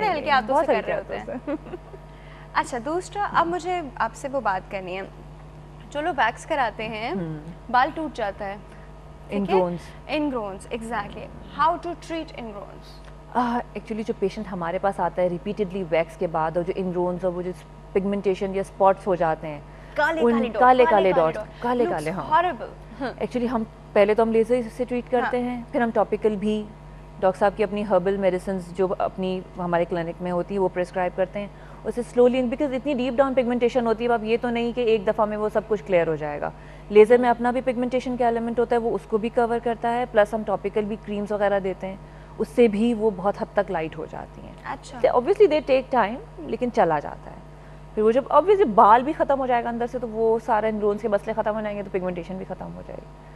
ہلکے ہاتھوں سے کر رہے ہوتے ہیں. اچھا دوسرا اب مجھے آپ سے وہ بات کرنی ہے, جو لوگ ویکس کراتے ہیں بال ٹوٹ جاتا ہے, ingrowns, exactly, how to treat ingrowns? Actually جو پیشنٹ ہمارے پاس آتا ہے ریپیٹڈلی ویکس کے بعد, اور جو انگرونز اور وہ جو پگمنٹیشن یا اسپاٹس ہو جاتے ہیں, کالے ڈاٹ, ہاں ایکچولی ہم پہلے تو ہم لیزر سے ٹریٹ کرتے ہیں, پھر ہم ٹاپیکل بھی ڈاکٹر صاحب کی اپنی ہربل میڈیسنز جو اپنی ہمارے کلینک میں ہوتی ہے وہ پرسکرائب کرتے ہیں, اسے سلولی, بیکاز اتنی ڈیپ ڈاؤن پگمنٹیشن ہوتی ہے, اب یہ تو نہیں کہ ایک دفعہ میں وہ سب کچھ کلیئر ہو جائے گا. لیزر میں اپنا بھی پگمنٹیشن کا ایلیمنٹ ہوتا ہے, وہ اس کو بھی کور کرتا ہے, پلس ہم ٹاپیکل بھی کریمز وغیرہ دیتے ہیں, اس سے بھی وہ بہت حد تک لائٹ ہو جاتی ہیں. اچھا اوبویسلی دے ٹیک ٹائم, لیکن چلا جاتا ہے. پھر وہ جب اوبویسلی بال بھی ختم ہو جائے گا اندر سے, تو وہ سارے انگرونز کے مسئلے ختم ہو جائیں گے, تو پگمنٹیشن بھی ختم ہو جائے گی.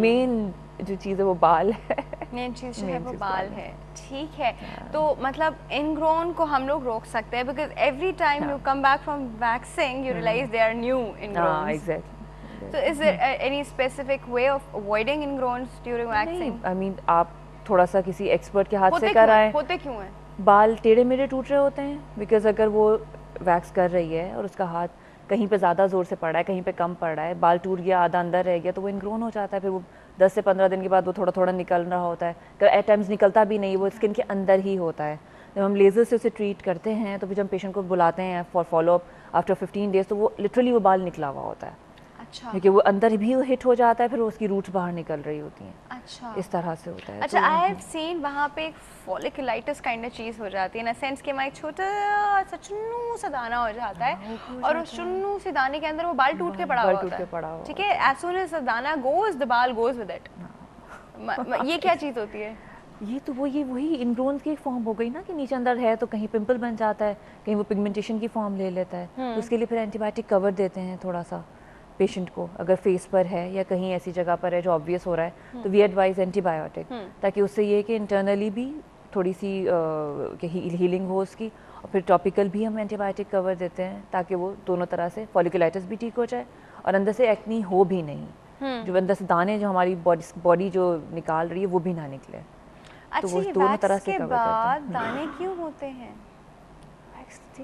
مین جو چیز ہے وہ بال ہے, مین چیز جو ہے وہ بال ہے. ٹھیک ہے, تو مطلب انگرون کو ہم لوگ روک سکتے ہیں, because every time you come back from waxing you realize they are new ingrowns. Exactly. So is there any specific way of avoiding ingrowns during waxing? I mean آپ تھوڑا سا کسی ایکسپرٹ کے ہاتھ سے کرائیں. ہوتے کیوں ہیں بال ٹیڑھے میڑھے ٹوٹ رہے ہوتے ہیں, بیکاز اگر وہ ویکس کر رہی ہے اور اس کا ہاتھ کہیں پہ زیادہ زور سے پڑ رہا ہے, کہیں پہ کم پڑ رہا ہے, بال ٹوٹ گیا, آدھا اندر رہ گیا, تو وہ انگرون ہو جاتا ہے. پھر وہ 10 سے 15 دن کے بعد وہ تھوڑا تھوڑا نکل رہا ہوتا ہے, ایٹ ٹائمز نکلتا بھی نہیں, وہ اسکن کے اندر ہی ہوتا ہے. جب ہم لیزر سے اسے ٹریٹ کرتے ہیں تو پھر جب پیشنٹ کو بلاتے ہیں for follow up after 15 days, تو وہ لٹرلی وہ بال نکلا ہوا ہوتا ہے. اچھا, کیونکہ وہ اندر بھی ہٹ ہو جاتا ہے, پھر اس کی روٹس باہر نکل رہی ہوتی ہیں. اچھا اس طرح سے ہوتا ہے. اچھا, آئی ہیو سین وہاں پہ ایک فولیکولائٹس کائنڈ آف چیز ہو جاتی ہے, نا سینس کہ وہاں ایک چھوٹا سا چنو سا دانہ ہو جاتا ہے, اور اس چنو سے دانے کے اندر وہ بال ٹوٹ کے پڑا ہوا ہوتا ہے. ٹھیک ہے, ایز سون ایز دانہ goes the ball goes with it. یہ کیا چیز ہوتی ہے؟ یہ تو وہی انگرونز کی ایک فارم ہو گئی نا, کہ نیچے اندر ہے تو کہیں پمپل بن جاتا ہے, کہیں وہ پگمنٹیشن کی فارم لے لیتا ہے. اس کے لیے پھر اینٹی بایوٹک کور دیتے ہیں تھوڑا سا پیشنٹ کو, اگر فیس پر ہے یا کہیں ایسی جگہ پر ہے جو آبویس ہو رہا ہے, تو وی ایڈوائز اینٹی بایوٹک, تاکہ اس سے یہ کہ انٹرنلی بھی تھوڑی سی ہیلنگ ہو اس کی, اور پھر ٹاپیکل بھی ہم اینٹی بایوٹک کور دیتے ہیں, تاکہ وہ دونوں طرح سے فولیکولائٹس بھی ٹھیک ہو جائے, اور اندر سے ایکنی ہو بھی نہیں, جو اندر سے دانے جو ہماری باڈی جو نکال رہی ہے وہ بھی نہ نکلے. تو وہ دونوں طرح سے کور کرتے ہیں. دانے کیوں ہوتے ہیں؟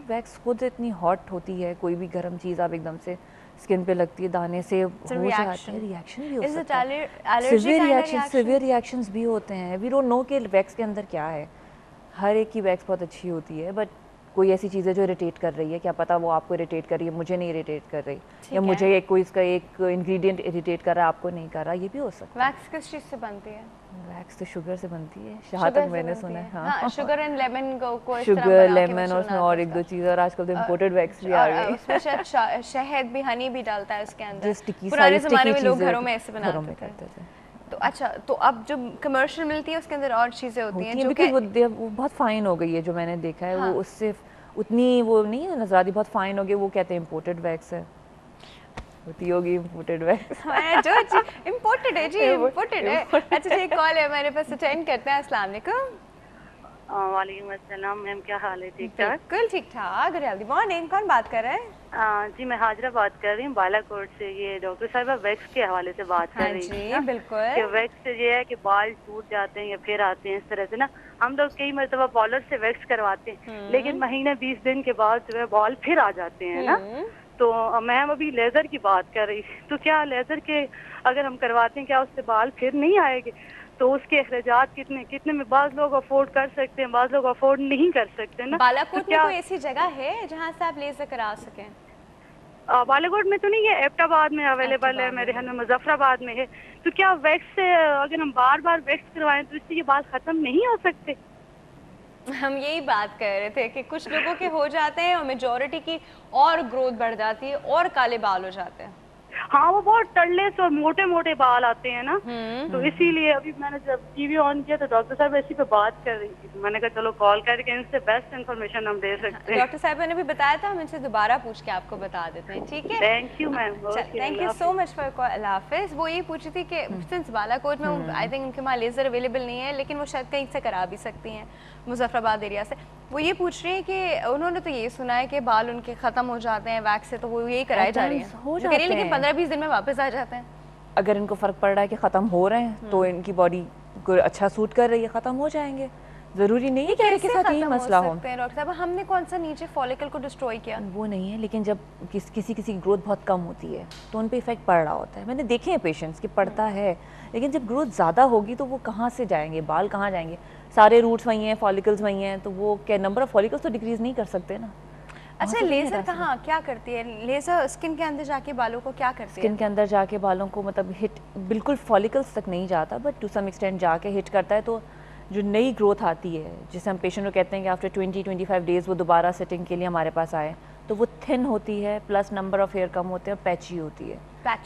ویکس خود اتنی ہاٹ ہوتی ہے, کوئی بھی گرم چیز آپ ایک دم سے اسکن پہ لگتی ہے, دانے سے ہو جاتے ہیں, ریئیکشن بھی ہو سکتا ہے, سیویئر ریئیکشنز بھی ہوتے ہیں. وی ڈونٹ نو کہ ویکس کے اندر کیا ہے. ہر ایک کی ویکس بہت اچھی ہوتی ہے, بٹ کوئی ایسی چیز ہے جو اریٹیٹ کر رہی ہے, کیا پتا وہ آپ کو اریٹیٹ کر رہی ہے, مجھے نہیں اریٹیٹ کر رہی, یا مجھے کوئی اس کا ایک انگریڈینٹ اریٹیٹ کر رہا ہے, آپ کو نہیں کر رہا, یہ بھی ہو سکتا ہے. ویکس کس چیز سے بنتی ہے؟ ویکس تو شوگر سے بنتی ہے, جہاں تک میں نے سنا ہے. ہاں, شوگر اینڈ لیمن کو شوگر, لیمن, اور اس میں اور ایک دو چیزیں, اور آج کل تو امپورٹڈ ویکس بھی آ گئی. اس میں شاید شہد بھی, ہنی بھی ڈالتا ہے اس کے اندر. پرانے زمانے میں لوگ گھروں میں ایسے بناتے تھے. تو اچھا, تو اب جو کمرشل ملتی ہے اس کے اندر اور چیزیں ہوتی ہیں جو کہ وہ بہت فائن ہو گئی ہے, جو میں نے دیکھا ہے وہ اس سے اتنی وہ نہیں ہے نظر آتی, بہت فائن ہو گئی. وہ کہتے ہیں امپورٹڈ ویکس ہے, ہوتی ہوگی امپورٹڈ ویکس. جو امپورٹڈ ہے جی, امپورٹڈ ہے. اچھا جی, کال ہے ہمارے پاس, اٹینڈ کرتے ہیں. السلام علیکم. وعلیکم السلام میم, کیا حال ہے؟ ٹھیک ٹھاک؟ بالکل ٹھیک ٹھاک. گڈ مارننگ, کون بات کر رہے ہیں؟ جی میں حاجرہ بات کر رہی ہوں بالا کوٹ سے. یہ ڈاکٹر صاحبہ ویکس کے حوالے سے بات کر رہی تھی. جی بالکل, کہ ویکس سے یہ ہے کہ بال ٹوٹ جاتے ہیں یا پھر آتے ہیں اس طرح سے نا. ہم لوگ کئی مرتبہ پارلر سے ویکس کرواتے ہیں, لیکن مہینے 20 دن کے بعد جو ہے بال پھر آ جاتے ہیں نا. تو میم ابھی لیزر کی بات کر رہی تھی, تو کیا لیزر کے اگر ہم کرواتے ہیں کیا اس سے بال پھر نہیں آئے گے؟ تو اس کے اخراجات کتنے میں بعض لوگ افورڈ کر سکتے ہیں, بعض لوگ افورڈ نہیں کر سکتے نا. بالا کوٹ میں کوئی ایسی جگہ ہے جہاں سے آپ لیزر کرا سکیں؟ بالا کوٹ میں تو نہیں ہے, ایبٹ آباد میں اویلیبل ہے, میرے خیال میں مظفر آباد میں ہے. تو کیا ویکس سے اگر ہم بار بار ویکس کروائیں تو اس سے یہ بال ختم نہیں ہو سکتے؟ ہم یہی بات کر رہے تھے کہ کچھ لوگوں کے ہو جاتے ہیں اور میجورٹی کی اور گروتھ بڑھ جاتی ہے اور کالے بال ہو جاتے ہیں. ہاں وہ بہت ٹڑلے سے اور موٹے موٹے بال آتے ہیں نا, تو اسی لیے ابھی میں نے جب ٹی وی آن کیا تو ڈاکٹر صاحب اسی پہ بات کر رہی تھی, تو میں نے کہا چلو کال کر کے ان سے بیسٹ انفارمیشن ہم دے سکتے ہیں. ڈاکٹر صاحب نے بھی بتایا تھا, ہم ان سے دوبارہ پوچھ کے آپ کو بتا دیتے ہیں. ٹھیک ہے, thank you ma'am, thank you so much for call. اللہ حافظ. وہ یہ پوچھی تھی کہ سنس بالا کوٹ میں آئی تھنک ان کے وہاں لیزر اویلیبل نہیں ہے, لیکن وہ شاید کہیں سے کرا بھی سکتی ہیں مظفر آباد ایریا سے. وہ یہ پوچھ رہی ہیں کہ انہوں نے تو یہ سنا ہے کہ بال ان کے ختم ہو جاتے ہیں ویکس سے, تو وہ یہی کرائے جا رہی ہیں, لیکن 15-20 دن میں واپس آ جاتے ہیں. اگر ان کو فرق پڑ رہا ہے کہ ختم ہو رہے ہیں تو ان کی باڈی کو اچھا سوٹ کر رہی ہے, ختم ہو جائیں گے. ضروری نہیں ہے کہ ہر کے ساتھ یہی مسئلہ ہو. ڈاکٹر صاحب ہم نے کون سا نیچے فالیکل کو ڈسٹروائے کیا؟ وہ نہیں ہے, لیکن جب کسی کی گروتھ بہت کم ہوتی ہے تو ان پہ افیکٹ پڑ رہا ہوتا ہے. میں نے دیکھے ہیں پیشنٹس کہ پڑتا ہے, لیکن جب گروتھ زیادہ ہوگی تو وہ کہاں سے جائیں گے, بال کہاں جائیں گے, سارے روٹس وہیں ہیں, فالیکلز وہیں ہیں, تو وہ کیا نمبر آف فالیکلز تو ڈکریز نہیں کر سکتے نا. اچھا لیزر کہاں کیا کرتی ہے؟ لیزر اسکن کے اندر جا کے بالوں کو کیا کرتی ہے؟ اسکن کے اندر جا کے بالوں کو مطلب ہٹ بالکل فالیکلز تک نہیں جاتا, بٹ ٹو سم ایکسٹینٹ جا کے ہٹ کرتا ہے. تو جو نئی گروتھ آتی ہے جسے ہم پیشنٹ کو کہتے ہیں کہ آفٹر 20-25 ڈیز وہ دوبارہ سیٹنگ کے لیے ہمارے پاس آئے, تو وہ تھن ہوتی ہے, plus number of here come ہوتے ہیں اور پیچی ہوتی ہے.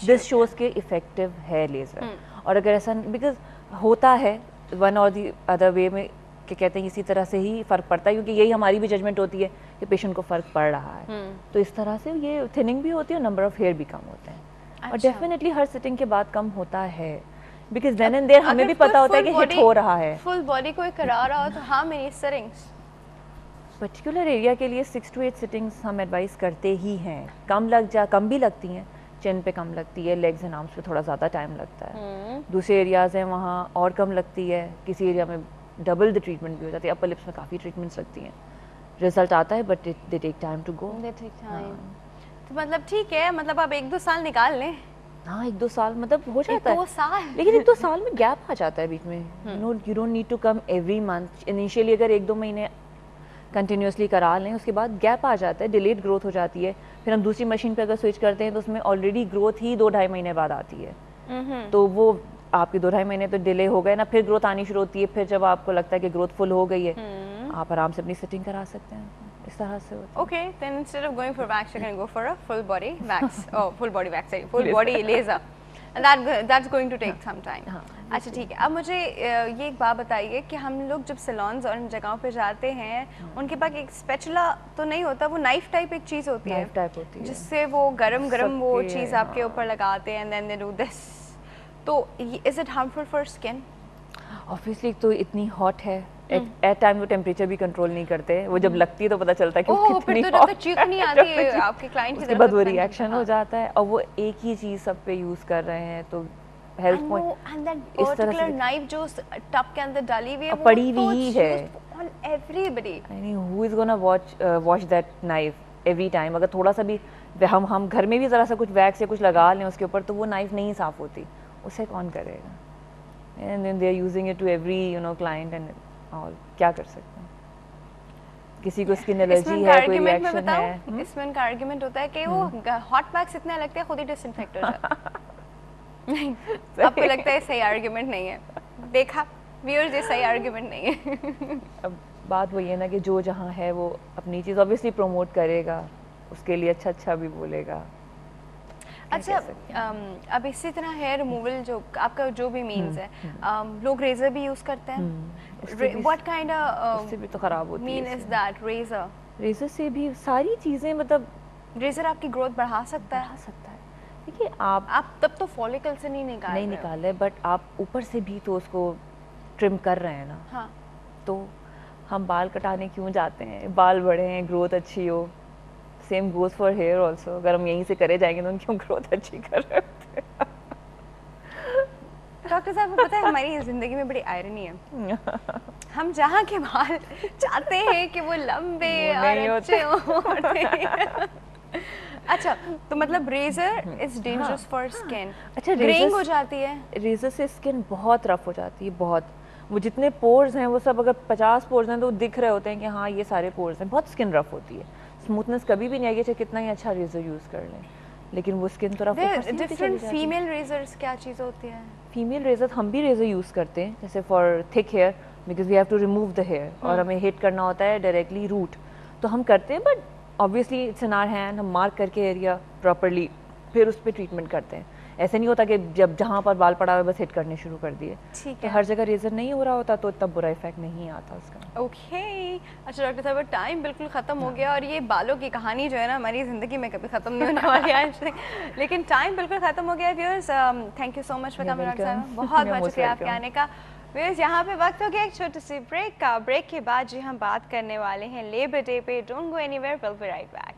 دس شوز کے افیکٹو ہے لیزر. اور اگر ایسا بیکاز ہوتا ہے ون اور دی ادر وے میں کہ کہتے ہیں اسی طرح سے ہی فرق پڑتا ہے, کیونکہ یہی ہماری بھی ججمنٹ ہوتی ہے کہ پیشنٹ کو فرق پڑ رہا ہے, تو اس طرح سے یہ تھننگ بھی ہوتی ہے اور نمبر آف ہیئر بھی کم ہوتے ہیں. اور ڈیفینیٹلی ہر سٹنگ کے بعد کم ہوتا ہے, بیکاز دین اینڈ دیر ہمیں بھی پتا ہوتا ہے کہ ہٹ ہو رہا ہے. فل باڈی کو کرا رہا ہو تو ہاں میری سٹنگز پرٹیکولر ایریا کے لیے 6 to 8 سٹنگز ہم ایڈوائز کرتے ہی ہیں. کم بھی لگتی ہیں, چین پہ کم لگتی ہے, لیگز اینڈ آرمس پہ تھوڑا زیادہ ٹائم لگتا ہے. دوسرے ایریاز ہیں وہاں اور کم لگتی ہے, کسی ایریا میں ڈبل دی ٹریٹمنٹ بھی ہو جاتی ہے. اپر لپس میں کافی ٹریٹمنٹس لگتی ہیں, رزلٹ آتا ہے but they take time to go. تو مطلب ٹھیک ہے, مطلب آپ 1-2 سال نکال لیں. ہاں 1-2 سال مطلب ہو جاتا ہے, 2 سال لیکن 1-2 سال میں گیپ آ جاتا ہے بیچ میں. You don't need to come every month. Initially اگر 1-2 مہینے کنٹینیوسلی کرا لیں, اس کے بعد گیپ آ جاتا ہے, ڈیلیڈ گروتھ ہو جاتی ہے. پھر ہم دوسری مشین پہ اگر سوئچ کرتے ہیں تو اس میں آلریڈی گروتھ ہی 2-2.5 مہینے بعد آتی ہے, تو وہ آپ کے 2-2.5 مہینے تو ڈیلے ہو گئے نا. پھر گروتھ آنی شروع ہوتی ہے, پھر جب آپ کو لگتا ہے کہ گروتھ فل ہو گئی ہے, آپ آرام سے اپنی سیٹنگ کرا سکتے ہیں. اس طرح سے ہوتا ہے. Okay then instead of going for wax you can go for a full body wax, full body wax, full body laser, that's going to take some time. اچھا ٹھیک ہے. اب مجھے یہ ایک بات بتائیے کہ ہم لوگ جب سیلونز اور ان جگہوں پہ جاتے ہیں, ان کے پاس ایک اسپیچولا تو نہیں ہوتا, وہ نائف ٹائپ ایک چیز ہوتی ہے جس سے وہ گرم وہ چیز آپ کے اوپر لگاتے ہیں, and then they do this. تو is it harmful for skin? Obviously تو اتنی ہاٹ ہے, ایٹ ٹائم وہ ٹیمپریچر بھی کنٹرول نہیں کرتے, وہ جب لگتی ہے تو پتہ چلتا ہے کہ وہ کتنی آپ کے کلائنٹ اس کے بعد وہ ریئیکشن ہو جاتا ہے, اور وہ ایک ہی چیز سب پہ یوز کر رہے ہیں. تو ہیلتھ پوائنٹ اس طرح سے نائف جو ٹب کے اندر ڈالی ہوئی ہے پڑی ہوئی ہے, everybody who is gonna wash that knife every time. اگر تھوڑا سا بھی ہم گھر میں بھی ذرا سا کچھ ویکس یا کچھ لگا لیں اس کے اوپر, تو وہ نائف نہیں صاف ہوتی, اسے کون کرے گا. And then they are using it to every client and all. کیا کر سکتے ہیں, کسی کو اسکن الرجی ہے, کوئی ریئیکشن ہے. اس میں ان کا آرگیومنٹ ہوتا ہے کہ وہ ہاٹ پیکس اتنے لگتے ہیں خود ہی ڈس انفیکٹ ہو جاتا ہے. آپ کو لگتا ہے صحیح آرگیومنٹ نہیں ہے, دیکھا ویورز, یہ صحیح آرگیومنٹ نہیں ہے. اب بات وہی ہے نا کہ جو جہاں ہے وہ اپنی چیز اوبیسلی پروموٹ کرے گا, اس کے لیے اچھا بھی بولے گا. اچھا اب اسی طرح ہیئر ریموول جو آپ کا جو بھی مینز ہے, لوگ ریزر بھی یوز کرتے ہیں. واٹ کائنڈ اس سے بھی تو خراب ہوتی ہے. مین از دیٹ ریزر سے بھی ساری چیزیں, مطلب ریزر آپ کی گروتھ بڑھا سکتا ہے. دیکھیے آپ تب تو فالیکل سے نہیں نکال رہے, بٹ آپ اوپر سے بھی تو اس کو ٹرم کر رہے ہیں نا. ہاں, تو ہم بال کٹانے کیوں جاتے ہیں, بال بڑھے ہیں, گروتھ اچھی ہو. Same goes for hair also, اگر ہم یہیں سے کرے جائیں گے تو ان کی گروتھ اچھی کر رہے ہوتے ہیں. ڈاکٹر صاحب کو پتہ ہے ہماری زندگی میں بڑی آئرنی ہے, ہم جہاں کے بال چاہتے ہیں کہ وہ لمبے اور اچھے ہوں. اچھا تو مطلب razor is dangerous for skin. اچھا گرینگ ہو جاتی ہے ریزر سے, اسکن بہت رف ہو جاتی ہے, بہت. وہ جتنے پورز ہیں وہ سب اگر 50 پورز ہیں تو دکھ رہے ہوتے ہیں کہ ہاں یہ سارے پورز ہیں. بہت اسکن رف ہوتی ہے, اسموتھنس کبھی بھی نہیں آئے گی چاہے کتنا ہی اچھا ریزر یوز کر لیں, لیکن وہ اسکن تو رف ہوتی ہے. ڈفرنٹ فیمیل ریزرز کیا چیز ہوتی ہے؟ فیمیل ریزر ہم بھی ریزر یوز کرتے ہیں, جیسے for thick hair, because we have to remove the hair, اور ہمیں ہٹ کرنا ہوتا ہے ڈائریکٹلی روٹ, تو ہم کرتے ہیں. But obviously it's in our hand, ہم مارک کر کے ایریا پراپرلی پھر اس پہ ٹریٹمنٹ کرتے ہیں. ایسے نہیں ہوتا کہ جب جہاں پر بال پڑا ہوا بس ہٹ کرنے شروع کر دیے. تو ہر جگہ ریزر نہیں ہو رہا ہوتا تو اتنا برا افیکٹ نہیں آتا اس کا. اوکے اچھا ڈاکٹر صاحب ٹائم بالکل ختم ہو گیا, اور یہ بالوں کی کہانی جو ہے نا ہماری زندگی میں کبھی ختم نہیں ہونے والی ہے, لیکن ٹائم بالکل ختم ہو گیا. Viewers thank you so much for coming doctor صاحب, بہت بہت شکریہ آپ کے آنے کا. ویورز یہاں پہ وقت ہو گیا ایک چھوٹی سی بریک کا. بریک کے بعد جی ہم بات کرنے والے ہیں لیبر ڈے پہ. Don't go anywhere, we'll be right back.